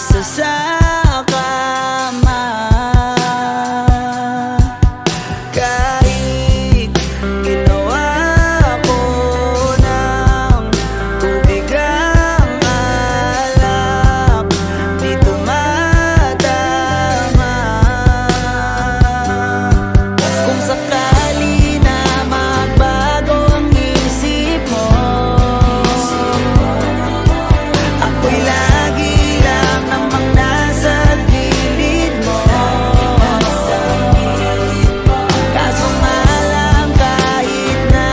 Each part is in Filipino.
sa kama. Kahit ginawa ko ng tubig ang alak, di tumatama. Kung sakali na magbago ang isip mo, ako'y lagi lang namang nasa gilid mo. Kaso nga lang kahit na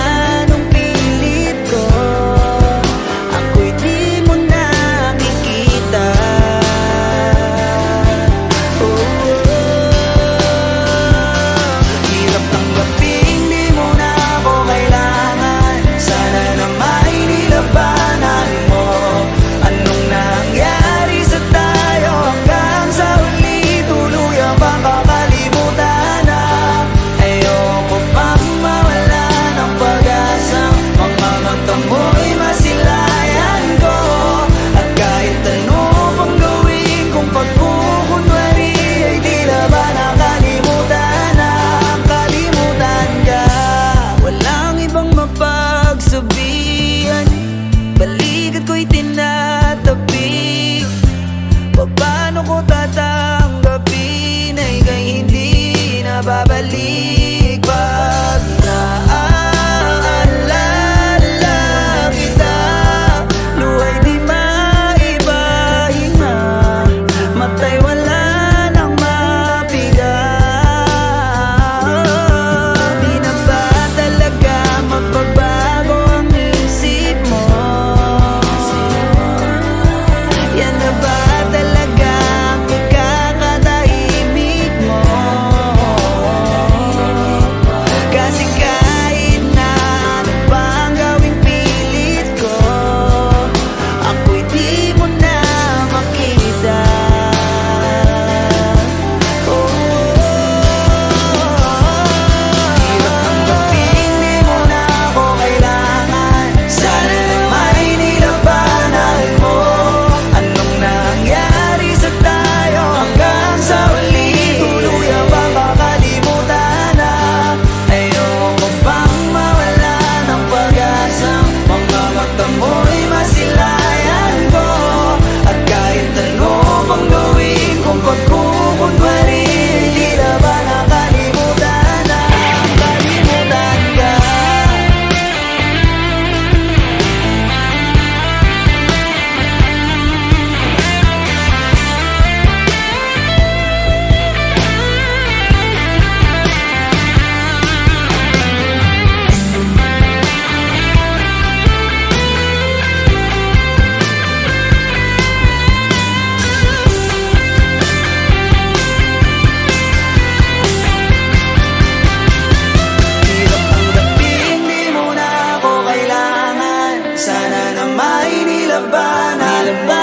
anong pilit ko, ako'y di mo nakikita. Hirap tanggapin, di mo na ako kailangan. Sana na may nilabanan mo. Anong nangyari sa tayo hanggang sa huli? Tuluyan bang kakalimutan na? Ayoko pang mawala ng pag-asa. Mga mata mo'y masilayan ko. At kahit ano pang gawin kung pagkukunwari, ay di na ba nakalimutan na? Kalimutan ka, walang ibang mapagsabihan. Balikat ko'y tinatabi. Paano ko tatanggapin ay kay hindi na babalik? Pag naaalala kita, luhay di maipahinga. Matay wala nang mapiga. Di na ba talaga magbabago ang isip mo? Yan na ba talaga ang ikakatahimik mo? Kasi kahit na ano pang gawing pilit ko, ako'y di mo na makita. Hirap tanggapin, di mo na ako kailangan. Sana na may nilabanan mo. Anong nangyari sa tayo hanggang sa huli? Tuluyan bang kakalimutan na? Ayoko pang mawala ng pag-asa. Mga mata mo'y masilayan ko. At kahit ano pang gawin kung pagkukunwari, di na ba nakalimutan na? Kalimutan ka. Hirap tanggapin, di mo na ako kailangan. Sana na may nilabanan mo.